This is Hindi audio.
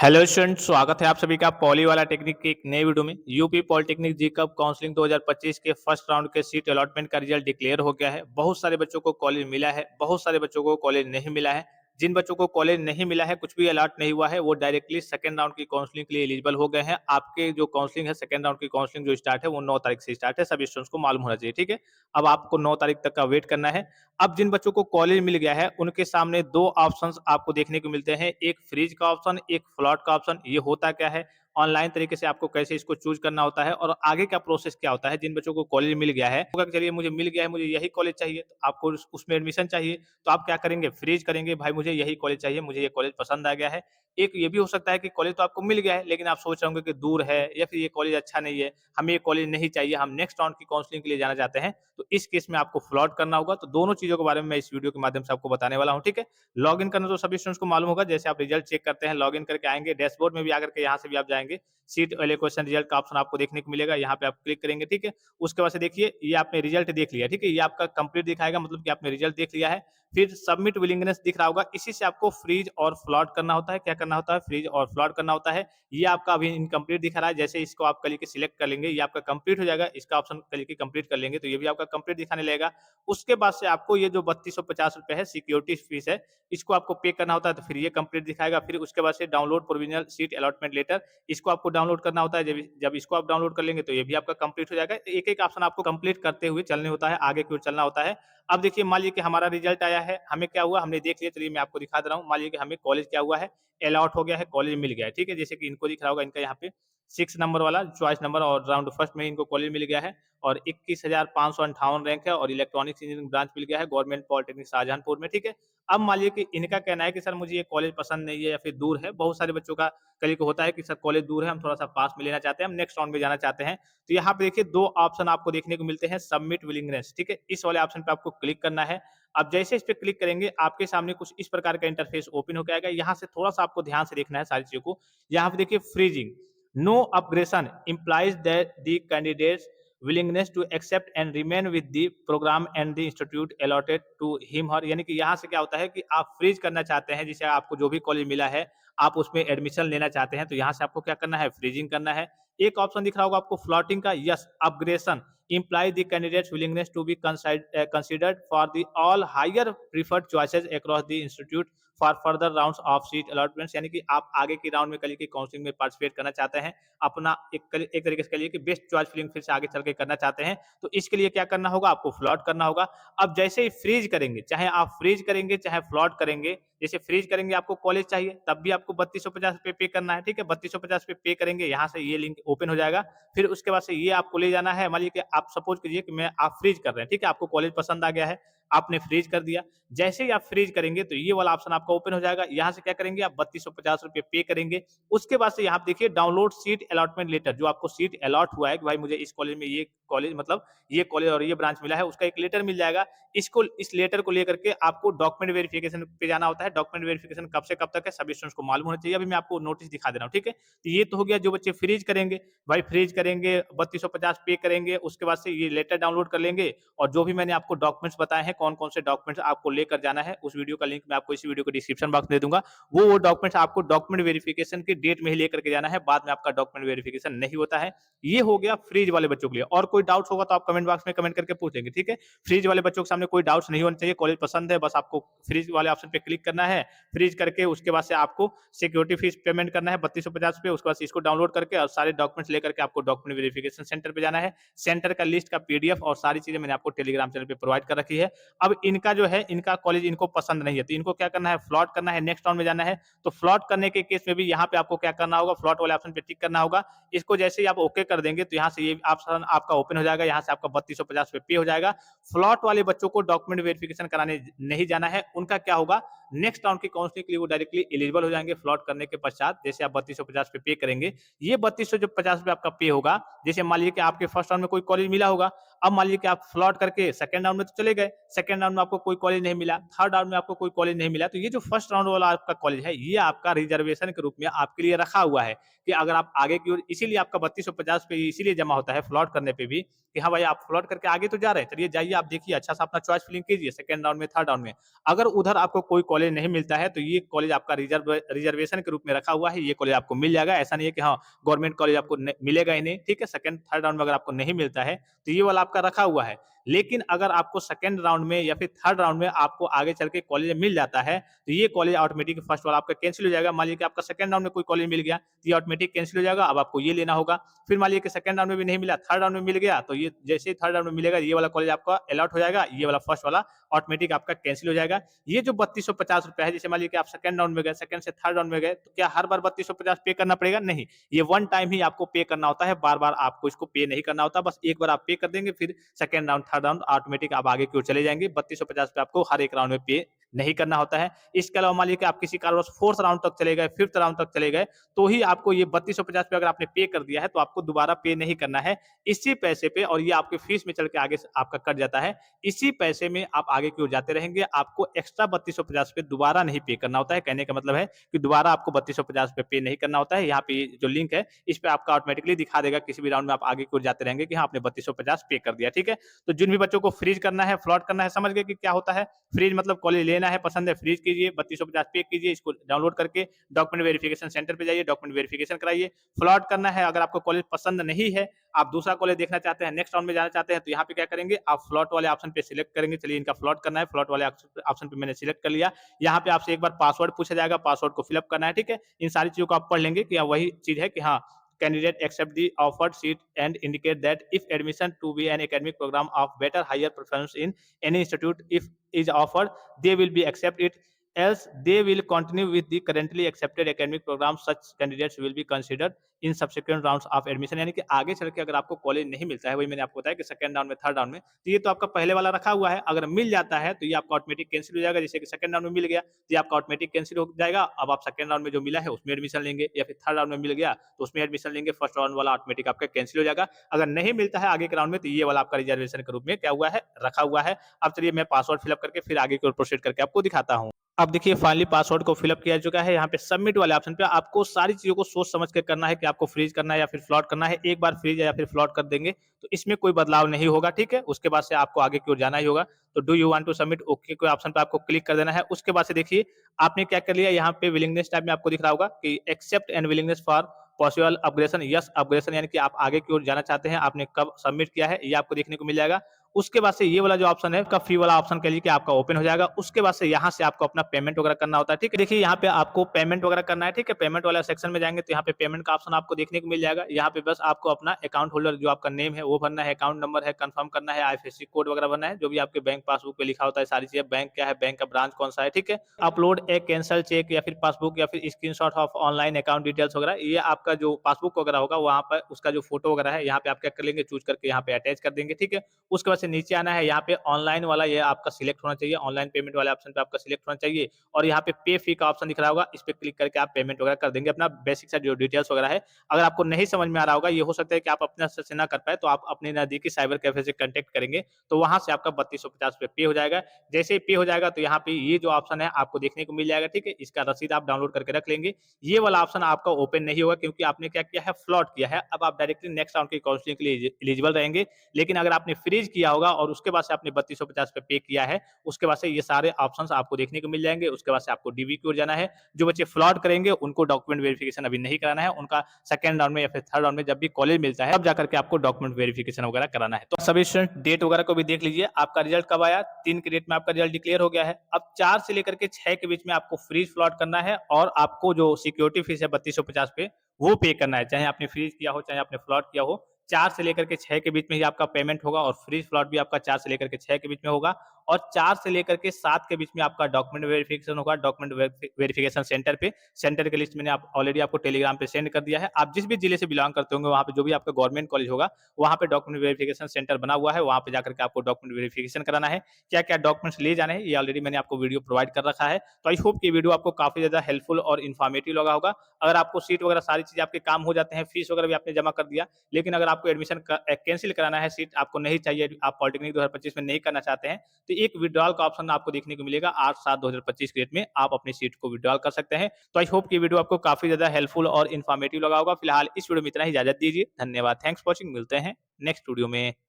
हेलो स्टूडेंट, स्वागत है आप सभी का पॉली वाला टेक्निक की एक नई वीडियो में। यूपी पॉलिटेक्निक जी कप काउंसलिंग 2025 के फर्स्ट राउंड के सीट अलॉटमेंट का रिजल्ट डिक्लेयर हो गया है। बहुत सारे बच्चों को कॉलेज मिला है, बहुत सारे बच्चों को कॉलेज नहीं मिला है। जिन बच्चों को कॉलेज नहीं मिला है, कुछ भी अलॉट नहीं हुआ है, वो डायरेक्टली सेकंड राउंड की काउंसलिंग के लिए एलिजिबल हो गए हैं। आपके जो काउंसलिंग है, सेकंड राउंड की काउंसलिंग जो स्टार्ट है वो 9 तारीख से स्टार्ट है। सभी स्टूडेंट्स को मालूम होना चाहिए, ठीक है। अब आपको 9 तारीख तक का वेट करना है। अब जिन बच्चों को कॉलेज मिल गया है, उनके सामने दो ऑप्शंस आपको देखने को मिलते हैं, एक फ्रीज का ऑप्शन, एक फ्लॉट का ऑप्शन। ये होता क्या है, ऑनलाइन तरीके से आपको कैसे इसको चूज करना होता है और आगे का प्रोसेस क्या होता है। जिन बच्चों को कॉलेज मिल गया है, होगा कि चलिए मुझे मिल गया है, मुझे यही कॉलेज चाहिए, तो आपको उसमें एडमिशन चाहिए, तो आप क्या करेंगे, फ्रीज करेंगे, भाई मुझे यही कॉलेज चाहिए, मुझे ये कॉलेज पसंद आ गया है। एक ये भी हो सकता है कि कॉलेज तो आपको मिल गया है, लेकिन आप सोच रहे होंगे कि दूर है या फिर ये कॉलेज अच्छा नहीं है, हमें ये कॉलेज नहीं चाहिए, हम नेक्स्ट राउंड की काउंसलिंग के लिए जाना चाहते हैं। तो इस केस में आपको फ्लॉट करना होगा। तो दोनों चीजों के बारे में मैं इस वीडियो के माध्यम से आपको बताने वाला हूँ, ठीक है। लॉग इन करना तो सभी स्टूडेंट्स को मालूम होगा। जैसे आप रिजल्ट चेक करते हैं, लॉग इन करके आएंगे, डैशबोर्ड में भी आकर के यहाँ से भी आप जाएंगे, सीट एलोकेशन रिजल्ट का ऑप्शन आपको देखने को मिलेगा, यहाँ पे आप क्लिक करेंगे, ठीक है। उसके बाद से देखिए, ये आपने रिजल्ट देख लिया, ठीक है, ये आपका कंप्लीट दिखाएगा, मतलब कि आपने रिजल्ट देख लिया है। फिर सबमिट विलिंगनेस दिख रहा होगा, इसी से आपको फ्रीज और फ्लॉट करना होता है। क्या करना होता है, फ्रीज और फ्लॉट करना होता है। ये आपका अभी इनकम्प्लीट दिखा रहा है, जैसे इसको आप कल के सिलेक्ट कर लेंगे, ये आपका कंप्लीट हो जाएगा। इसका ऑप्शन कल के कंप्लीट कर लेंगे तो ये भी आपका कंप्लीट दिखाने लगेगा। उसके बाद से आपको ये जो 3250 रुपए है सिक्योरिटी फीस है, इसको आपको पे करना होता है, तो फिर ये कंप्लीट दिखाएगा। फिर उसके बाद से download provisional seat allotment letter, इसको आपको डाउनलोड करना होता है। जब इसको आप डाउनलोड कर लेंगे तो ये भी आपका कंप्लीट हो जाएगा। एक एक ऑप्शन आपको कंप्लीट करते हुए चलने होता है, आगे की ओर चलना होता है। अब देखिए, मान लीजिए कि हमारा रिजल्ट आया है, हमें क्या हुआ, हमने देख लिया, चलिए मैं आपको दिखा दे रहा हूँ। मान लीजिए कि हमें कॉलेज क्या हुआ है, अलॉट हो गया है, कॉलेज मिल गया है, ठीक है। जैसे कि इनको दिख रहा होगा, इनका यहाँ पे 6 नंबर वाला चॉइस नंबर और राउंड फर्स्ट में इनको कॉलेज मिल गया है और 21,558 रैंक है और इलेक्ट्रॉनिक्स इंजीनियरिंग ब्रांच मिल गया है गवर्नमेंट पॉलिटेक्निक शाहजहांपुर में, ठीक है। अब मान लीजिए कि इनका कहना है कि सर मुझे ये कॉलेज पसंद नहीं है या फिर दूर है। बहुत सारे बच्चों का कल को होता है कि सर कॉलेज दूर है, हम थोड़ा सा पास में लेना चाहते हैं, हम नेक्स्ट राउंड में जाना चाहते हैं। तो यहाँ पे देखिए, दो ऑप्शन आपको देखने को मिलते हैं, सबमिट विलिंगनेस, ठीक है। इस वाले ऑप्शन पे आपको क्लिक करना है। अब जैसे इस पे क्लिक करेंगे, आपके सामने कुछ इस प्रकार का इंटरफेस ओपन होकर आएगा। यहाँ से थोड़ा सा आपको ध्यान से देखना है सारी चीजों को। यहाँ पे देखिए, freezing no upgradation implies that the candidate's willingness to accept and remain with the program and the institute allotted to him her, यानी कि यहाँ से क्या होता है कि आप फ्रीज करना चाहते हैं, जिसे आपको जो भी कॉलेज मिला है आप उसमें एडमिशन लेना चाहते हैं, तो यहाँ से आपको क्या करना है, फ्रीजिंग करना है। एक ऑप्शन दिख रहा होगा आपको फ्लॉटिंग का, yes upgradation imply the candidate's willingness to be considered for the all higher preferred choices across the institute for further rounds of seat allotments, यानी कि आप आगे की राउंड में कल की काउंसलिंग में पार्टिसिपेट करना चाहते हैं, अपना एक तरीके से कहिए कि बेस्ट चॉइस फिलिंग फिर से आगे चल के करना चाहते हैं। तो इसके लिए क्या करना होगा, आपको फ्लॉट करना होगा। अब जैसे ही फ्रीज करेंगे, चाहे आप फ्रीज करेंगे चाहे फ्लॉट करेंगे, जैसे फ्रीज करेंगे आपको कॉलेज चाहिए, तब भी आपको 3250 पे करना है, ठीक है। 3250 पे करेंगे, यहाँ से ये लिंक ओपन हो जाएगा। फिर उसके बाद से ये आपको ले जाना है। मान लीजिए कि आप सपोज कीजिए कि मैं आप फ्रीज कर रहे हैं, ठीक है, आपको कॉलेज पसंद आ गया है, आपने फ्रीज कर दिया। जैसे ही आप फ्रीज करेंगे तो ये वाला ऑप्शन आपका ओपन हो जाएगा। यहाँ से क्या करेंगे, आप 3250 रुपए पे करेंगे। उसके बाद से यहाँ देखिए, डाउनलोड सीट अलॉटमेंट लेटर, जो आपको सीट अलॉट हुआ है कि भाई मुझे इस कॉलेज में ये कॉलेज, मतलब ये कॉलेज और ये ब्रांच मिला है, उसका एक लेटर मिल जाएगा। इसको, इस लेटर को लेकर के आपको डॉक्यूमेंट वेरिफिकेशन पे जाना होता है। डॉक्यूमेंट वेरिफिकेशन कब से कब तक है, सभी स्टूडेंट्स को मालूम होना चाहिए। अभी मैं आपको नोटिस दिखा दे रहा हूँ, ठीक है। तो ये तो हो गया जो बच्चे फ्रीज करेंगे, भाई फ्रीज करेंगे, 3250 पे करेंगे, उसके बाद से ये लेटर डाउनलोड कर लेंगे और जो भी मैंने आपको डॉक्यूमेंट्स बताए हैं, कौन कौन से डॉक्यूमेंट्स आपको लेकर जाना है, उस वीडियो का लिंक मैं आपको इसी वीडियो को डिस्क्रिप्शन बॉक्स में दे दूंगा। वो डॉक्यूमेंट्स आपको डॉक्यूमेंट वेरिफिकेशन की डेट में ही लेकर के जाना है, बाद में आपका डॉक्यूमेंट वेरिफिकेशन नहीं होता है। ये हो गया फ्रीज वाले बच्चों के लिए। और कोई डाउट होगा तो आप कमेंट बॉक्स में कमेंट करके पूछ लेंगे, ठीक है। फ्रीज वाले बच्चों के सामने कोई डाउट्स नहीं होना चाहिए, कॉलेज पसंद है, बस आपको फ्रीज वाले ऑप्शन पे क्लिक करना है। फ्रीज करके उसके बाद से आपको सिक्योरिटी फीस पेमेंट करना है 3250 पे। उसके बाद इसको डाउनलोड करके और सारे डॉक्यूमेंट्स लेकर के आपको डॉक्यूमेंट वेरिफिकेशन सेंटर पे जाना है। सेंटर का लिस्ट का पीडीएफ और सारी चीजें मैंने आपको टेलीग्राम चैनल पे प्रोवाइड कर रखी है। अब इनका जो है, इनका कॉलेज इनको पसंद नहीं है, तो इनको क्या करना है, फ्लॉट करना है, नेक्स्ट राउंड में जाना है। तो फ्लॉट करने के केस में भी यहाँ पे आपको क्या करना होगा, फ्लॉट वाले ऑप्शन पे टिक करना होगा। इसको जैसे ही आप ओके कर देंगे तो यहाँ से ये ऑप्शन आपका ओपन हो जाएगा, यहाँ से आपका 3250 पे हो जाएगा। फ्लॉट वाले बच्चों को डॉक्यूमेंट वेरिफिकेशन कराने नहीं जाना है। उनका क्या होगा, नेक्स्ट राउंड की काउंसलिंग के लिए वो डायरेक्टली एलिजिबल हो जाएंगे फ्लॉट करने के पश्चात। जैसे आप 3250 पे करेंगे, ये 3250 आपका पे होगा। जैसे मान लीजिए कि आपके फर्स्ट राउंड में कोई कॉलेज मिला होगा, अब मान लीजिए कि आप फ्लॉट करके सेकंड राउंड में तो चले गए, सेकंड राउंड में आपको कोई कॉलेज नहीं मिला, थर्ड राउंड में आपको कोई कॉलेज नहीं मिला, तो ये जो फर्स्ट राउंड वाला आपका कॉलेज है, ये आपका रिजर्वेशन के रूप में आपके लिए रखा हुआ है कि अगर आप आगे की ओर, इसीलिए आपका 3250 पे इसीलिए जमा होता है फ्लॉट करने पे भी, कि हाँ भाई आप फ्लॉट करके आगे तो जा रहे हैं, चलिए जाइए, आप देखिए अच्छा सा अपना चॉइस फिलिंग कीजिए सेकंड राउंड में, थर्ड राउंड में। अगर उधर आपको कोई कॉलेज कॉलेज नहीं मिलता है, तो ये कॉलेज आपका रिजर्वेशन के रूप में रखा हुआ है, ये कॉलेज आपको मिल जाएगा। ऐसा नहीं है कि हाँ, गवर्नमेंट कॉलेज आपको मिलेगा ही नहीं, ठीक है? सेकंड, थर्ड राउंड में अगर आपको नहीं मिलता है, तो ये वाला आपका रखा हुआ है। लेकिन अगर आपको सेकंड राउंड में या फिर थर्ड राउंड में आपको आगे चल के कॉलेज मिल जाता है, तो ये कॉलेज ऑटोमेटिक फर्स्ट वाला आपका कैंसल हो जाएगा। मान लीजिए कि आपका सेकंड राउंड में कोई कॉलेज मिल गया, तो ये ऑटोमेटिक कैंसल हो जाएगा, अब आपको ये लेना होगा। फिर मान लीजिए कि सेकंड राउंड में भी नहीं मिला, थर्ड राउंड में मिल गया, तो ये जैसे ही थर्ड राउंड में मिलेगा, ये वाला कॉलेज आपका अलॉट हो जाएगा, ये वाला फर्स्ट वाला ऑटोमेटिक आपका कैंसल हो जाएगा। ये जो ₹3250 है, जैसे मान लीजिए कि आप सेकंड राउंड में गए, सेकंड से थर्ड राउंड में गए, तो क्या हर बार 3250 पे करना पड़ेगा? नहीं, ये वन टाइम ही आपको पे करना होता है, बार-बार आपको इसको पे नहीं करना होता। बस एक बार आप पे कर देंगे, फिर second round, third round automatic आप आगे की ओर चले जाएँगे। 3250 पे आपको हर एक राउंड में पे नहीं करना होता है। इसके अलावा मान लीजिए कि आप किसी कारणवश फोर्थ राउंड तक चले गए, फिफ्थ राउंड तक चले गए, तो ही आपको ये 3250 पे अगर आपने पे कर दिया है, तो आपको दोबारा पे नहीं करना है। इसी पैसे पे, और ये आपके फीस में चल के आगे से आपका कट जाता है, इसी पैसे में आप आगे की ओर जाते रहेंगे। आपको एक्स्ट्रा 3250 पे दोबारा नहीं पे करना होता है। कहने का मतलब है कि दोबारा आपको 3250 पे नहीं करना होता है। यहाँ पे जो लिंक है, इस पे आपका ऑटोमेटिकली दिखा देगा, किसी भी राउंड में आप आगे की ओर जाते रहेंगे कि हाँ, आपने 3250 पे कर दिया, ठीक है? तो जिन भी बच्चों को फ्रीज करना है, फ्लॉट करना है, समझ गए कि क्या होता है? फ्रीज मतलब कॉलेज लेना है, पसंद है, फ्रीज कीजिए, 3250 पे कीजिए, इसको डाउनलोड करके डॉक्यूमेंट वेरिफिकेशन सेंटर पे जाइए, डॉक्यूमेंट वेरिफिकेशन कराइए। फ्लॉट करना है, अगर आपको कॉलेज पसंद नहीं है, आप दूसरा कॉलेज देखना चाहते हैं, नेक्स्ट राउंड में जाना चाहते हैं, तो यहाँ पे क्या करेंगे, आप फ्लॉट वाले ऑप्शन पे सिलेक्ट करेंगे। चलिए, इनका फ्लॉट करना है, फ्लॉट वाले ऑप्शन पे मैंने सिलेक्ट कर लिया। यहाँ पे आपसे एक बार पासवर्ड पूछा जाएगा, पासवर्ड को फिलअप करना है, ठीक है? इन सारी चीज़ों को आप पढ़ लेंगे कि वही चीज़ है कि हाँ, candidate accept the offered seat and indicate that if admission to be an academic program of better higher preference in any institute if is offered, they will be accept it, else they will continue with the currently accepted academic program. Such candidates will be considered in subsequent rounds of admission. यानी कि आगे चल के अगर आपको कॉलेज नहीं मिलता है, वही मैंने आपको बताया कि सेकंड राउंड में, थर्ड राउंड में, तो ये तो आपका पहले वाला रखा हुआ है। अगर मिल जाता है, तो ये आपका ऑटोमेटिक कैंसिल हो जाएगा। जैसे कि सेकंड राउंड में मिल गया, तो ये आपका ऑटोमेटिक कैंसिल हो जाएगा। अब आप सेकंड राउंड में जो मिला है, उसमें एडमिशन लेंगे, या फिर थर्ड राउंड में मिल गया, तो उसमें एडमिशन लेंगे। फर्स्ट राउंड वाला ऑटोमेटिक आपका कैंसिल हो जाएगा। अगर नहीं मिलता है आगे के राउंड में, तो ये वाला आपका रिजर्वेशन के रूप में क्या हुआ है, रखा हुआ है। अब चलिए, मैं पासवर्ड फिलअप करके फिर आगे की ओर प्रोसीड करके आपको दिखाता हूँ। अब देखिए, फाइनली पासवर्ड को फिलअप किया चुका है। यहाँ पे सबमिट वाले ऑप्शन पे आपको सारी चीज़ों को सोच समझ के करना है कि आपको फ्रीज करना है या फिर फ्लॉट करना है। एक बार फ्रीज या फिर फ्लॉट कर देंगे, तो इसमें कोई बदलाव नहीं होगा, ठीक है? उसके बाद से आपको आगे की ओर जाना ही होगा। तो do you want to submit okay के ऑप्शन पे आपको क्लिक कर देना है। उसके बाद से देखिए, आपने क्या कर लिया, यहाँ पे विलिंगनेस टाइप में आपको दिख रहा होगा कि accept and willingness for possible upgradation, yes upgradation, यानी कि आप आगे की ओर जाना चाहते हैं, आपने कब सबमिट किया है, ये आपको देखने को मिल जाएगा। उसके बाद से ये वाला जो ऑप्शन है, आपका फ्री वाला ऑप्शन कह लीजिए कि आपका ओपन हो जाएगा। उसके बाद से यहाँ से आपको अपना पेमेंट वगैरह करना होता है, ठीक है? देखिए, यहाँ पे आपको पेमेंट वगैरह करना है, ठीक है? पेमेंट वाला सेक्शन में जाएँगे, तो यहाँ पे पेमेंट का ऑप्शन आपको देखने को मिल जाएगा। यहाँ पे बस आपको अपना अकाउंट होल्डर जो आपका नेम है, वो भरना है, अकाउंट नंबर है, कन्फर्म करना है, आईएफएससी कोड वगैरह भरना है, जो भी आपके बैंक पासबुक पे लिखा होता है, सारी चीज़ें, बैंक क्या है, बैंक का ब्रांच कौन-सा है, ठीक है? अपलोड ए कैंसल चेक या फिर पासबुक या फिर screenshot of online account details वगैरह, ये आपका जो पासबुक वगैरह होगा, वहाँ पर उसका जो फोटो वगैरह है, यहाँ पे आप क्या कर लेंगे, चूज़ करके यहाँ पे अटैच कर देंगे, ठीक है? उसके बाद से नीचे आना है, यहाँ पे ऑनलाइन वाला ये आपका सिलेक्ट होना चाहिए, ऑनलाइन पेमेंट वाले ऑप्शन पे आपका सिलेक्ट होना चाहिए, और यहाँ पे पे फी का ऑप्शन दिख रहा होगा, इस पे क्लिक करके आप पेमेंट वगैरह कर देंगे, अपना बेसिक सा जो डिटेल्स वगैरह है। अगर आपको नहीं समझ में आ रहा होगा, ये हो सकता है कि आप अपने स्तर से ना कर पाएँ, तो आप अपने नज़दीकी साइबर कैफ़े से कॉन्टैक्ट करेंगे, तो वहाँ से आपका ₹3250 पे हो जाएगा। जैसे ही पे हो जाएगा, तो यहाँ पे ये जो ऑप्शन है आपको देखने को मिल जाएगा, ठीक है? इसका रसीद आप डाउनलोड करके रख लेंगे। ये वाला ऑप्शन आपका ओपन नहीं होगा, क्योंकि आपने क्या किया है, फ्लॉट किया है। अब आप डायरेक्टली नेक्स्ट राउंड की काउंसलिंग के लिए एलिजिबल रहेंगे। लेकिन अगर आपने फ्रीज किया होगा और उसके बाद से आपने 3250 पे किया है, उसके बाद से ये सारे ऑप्शंस आपको देखने को मिल जाएँगे। उसके बाद से आपको डीबी की ओर जाना है। जो बच्चे फ्लॉट करेंगे, उनको डॉक्यूमेंट वेरिफिकेशन अभी नहीं कराना है। उनका सेकंड राउंड में या फिर थर्ड राउंड में जब भी कॉलेज मिलता है, तब जाकर के आपको डॉक्यूमेंट वेरिफिकेशन वगैरह कराना है। तो सभी स्टूडेंट डेट वगैरह को भी देख लीजिए। आपका रिजल्ट कब आया? 3 के डेट में आपका रिजल्ट डिक्लेयर हो गया है। अब 4 से लेकर के 6 के बीच में आपको फ्रीज फ्लॉट करना है, और आपको जो सिक्योरिटी फीस है 3250 पे, वो पे करना है। चाहे आपने फ्रीज किया हो, चाहे आपने फ्लॉट किया हो। 4 से लेकर के 6 के बीच में ही आपका पेमेंट होगा, और फ्रीज फ्लॉट भी आपका 4 से लेकर के 6 के बीच में होगा, और 4 से लेकर के 7 के बीच में आपका डॉक्यूमेंट वेरिफिकेशन होगा, डॉक्यूमेंट वेरिफिकेशन सेंटर पे। सेंटर की लिस्ट मैंने आप ऑलरेडी आपको टेलीग्राम पे सेंड कर दिया है। आप जिस भी जिले से बिलॉन्ग करते होंगे, वहाँ पे जो भी आपका गवर्नमेंट कॉलेज होगा, वहाँ पे डॉक्यूमेंट वेरिफिकेशन सेंटर बना हुआ है, वहाँ पे जाकर के आपको डॉक्यूमेंट वेरिफिकेशन कराना है। क्या-क्या डॉक्यूमेंट्स ले जाने हैं, ये ऑलरेडी मैंने आपको वीडियो प्रोवाइड कर रखा है। तो आई होप कि वीडियो आपको काफ़ी ज़्यादा हेल्पफुल और इन्फॉर्मेटिव लगा होगा। अगर आपको सीट वगैरह सारी चीज़ें आपके काम हो जाते हैं, फीस वगैरह भी आपने जमा कर दिया, लेकिन अगर आपको एडमिशन कैंसल कराना है, सीट आपको नहीं चाहिए, आप पॉलिटेक्निक 2025 में नहीं करना चाहते हैं, तो एक विथड्रॉल का ऑप्शन आपको देखने को मिलेगा। 8/7/2025 की डेट में आप अपनी सीट को विथड्रॉल कर सकते हैं। तो आई होप कि वीडियो आपको काफ़ी ज़्यादा हेल्पफुल और इन्फॉर्मेटिव लगा होगा। फिलहाल इस वीडियो में इतना ही, इजाज़त दीजिए। धन्यवाद। Thanks for watching. मिलते हैं नेक्स्ट वीडियो में।